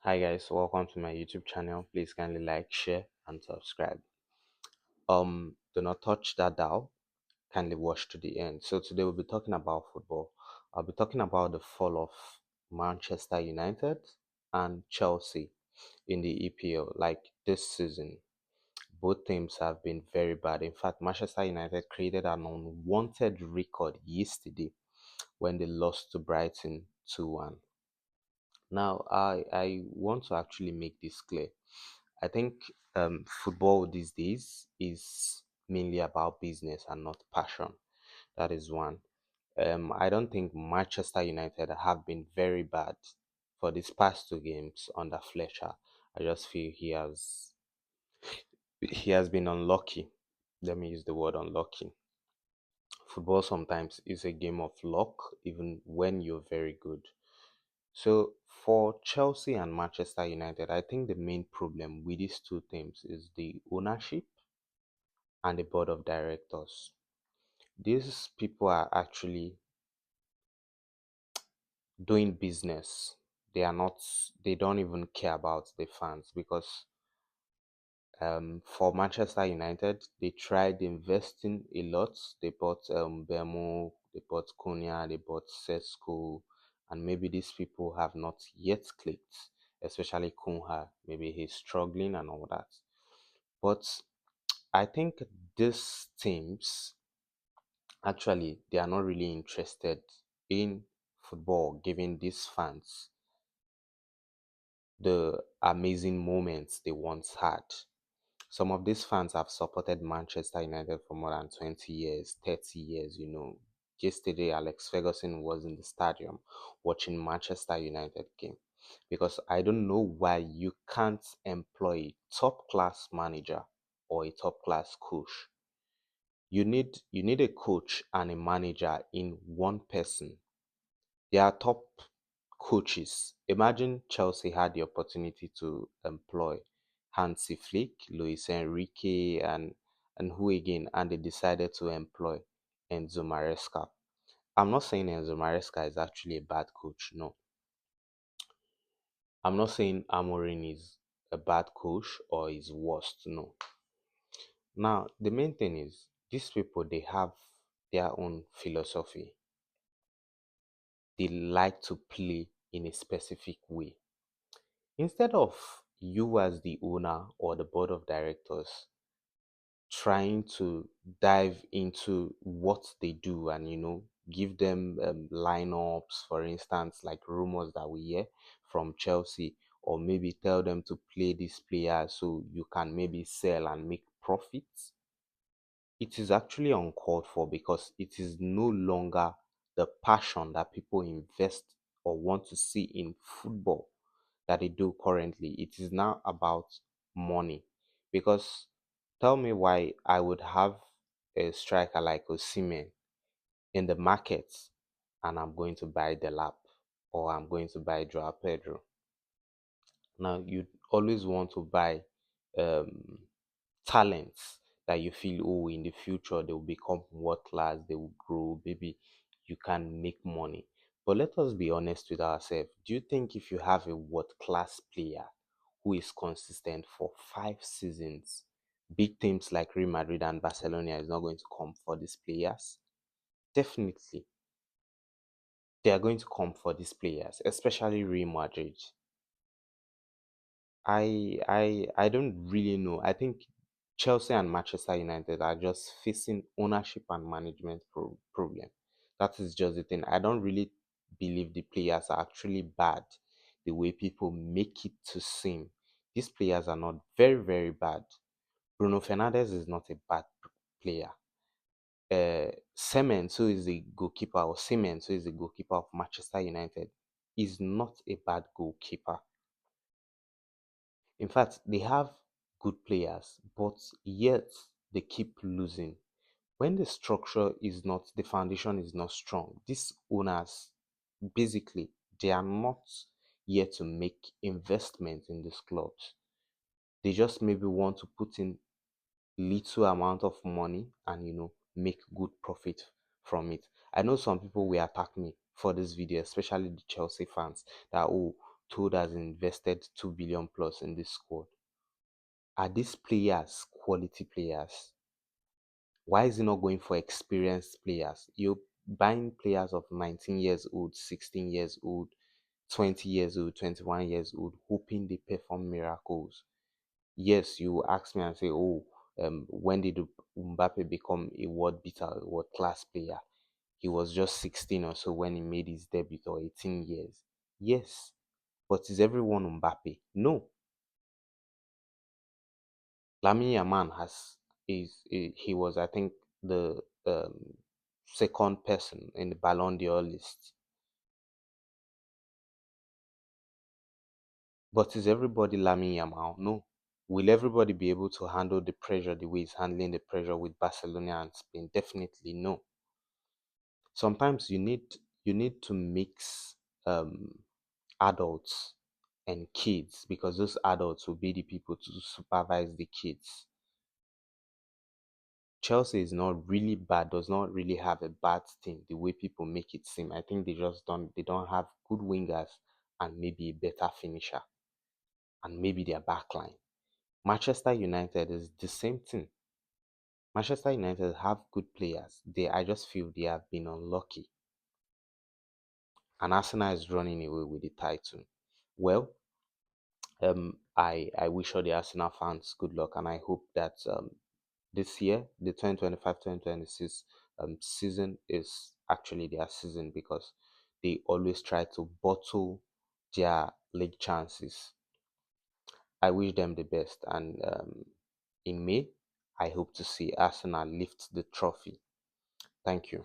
Hi guys, welcome to my YouTube channel. Please kindly like, share, and subscribe. Do not touch that dial. Kindly watch to the end. So today we'll be talking about football. I'll be talking about the fall of Manchester United and Chelsea in the EPL. Like this season, both teams have been very bad. In fact, Manchester United created an unwanted record yesterday when they lost to Brighton 2-1. Now, I want to actually make this clear. I think football these days is mainly about business and not passion. That is one. I don't think Manchester United have been very bad for these past two games under Fletcher. I just feel he has been unlucky. Let me use the word unlucky. Football sometimes is a game of luck, even when you're very good. So for Chelsea and Manchester United, I think the main problem with these two teams is the ownership and the board of directors. These people are actually doing business. They are not, they don't even care about the fans because for Manchester United, they tried investing a lot. They bought Bemo, they bought Cunha, they bought Sesko, and maybe these people have not yet clicked, especially Cunha. Maybe he's struggling and all that. But I think these teams actually they are not really interested in football, giving these fans the amazing moments they once had. Some of these fans have supported Manchester United for more than 20 years, 30 years. Yesterday, Alex Ferguson was in the stadium watching Manchester United game because I don't know why you can't employ a top class manager or a top class coach. You need a coach and a manager in one person. They are top coaches. Imagine Chelsea had the opportunity to employ Hansi Flick, Luis Enrique, and who again, and they decided to employ Enzo Maresca. I'm not saying Enzo Maresca is actually a bad coach. No, I'm not saying Amorim is a bad coach or is worst. No. Now the main thing is these people they have their own philosophy. They like to play in a specific way. Instead of you as the owner or the board of directors trying to dive into what they do and give them lineups, for instance, like rumors that we hear from Chelsea, or maybe tell them to play this player so you can maybe sell and make profits. It is actually uncalled for because it is no longer the passion that people invest or want to see in football that they do currently. It is now about money. Because tell me why I would have a striker like Osimhen in the market and I'm going to buy Delap or I'm going to buy Joao Pedro. Now you always want to buy um, talents that you feel, oh, in the future they will become world class, they will grow, maybe you can make money. But let us be honest with ourselves. Do you think if you have a world class player who is consistent for 5 seasons, big teams like Real Madrid and Barcelona is not going to come for these players? Definitely, they are going to come for these players, especially Real Madrid. I don't really know. I think Chelsea and Manchester United are just facing ownership and management problem. That is just the thing. I don't really believe the players are actually bad the way people make it to seem. These players are not very, very bad. Bruno Fernandes is not a bad player. Siemens, who is the goalkeeper, or Siemens, who is the goalkeeper of Manchester United, is not a bad goalkeeper. In fact, they have good players, but yet they keep losing. When the structure is not, the foundation is not strong, these owners basically they are not here to make investment in these clubs. They just maybe want to put in little amount of money and make good profit from it. I know some people will attack me for this video, especially the Chelsea fans, that, oh, told has invested 2 billion plus in this squad. Are these players quality players? Why is he not going for experienced players? You're buying players of 19 years old, 16 years old, 20 years old, 21 years old, hoping they perform miracles. Yes, you ask me and say, oh, when did Mbappe become a world beater, a world class player? He was just 16 or so when he made his debut, or 18 years. Yes, but is everyone Mbappe? No. Lamine Yamal he was, I think, the second person in the Ballon d'Or list. But is everybody Lamine Yamal? No. Will everybody be able to handle the pressure the way he's handling the pressure with Barcelona and Spain? Definitely no. Sometimes you need to mix um, adults and kids, because those adults will be the people to supervise the kids. Chelsea is not really bad, does not really have a bad team the way people make it seem. I think they don't have good wingers and maybe a better finisher and maybe their backline. Manchester United is the same thing. Manchester United have good players. I just feel they have been unlucky. And Arsenal is running away with the title. Well, I wish all the Arsenal fans good luck, and I hope that this year, the 2025-2026 season is actually their season, because they always try to bottle their league chances. I wish them the best, and in May, I hope to see Arsenal lift the trophy. Thank you.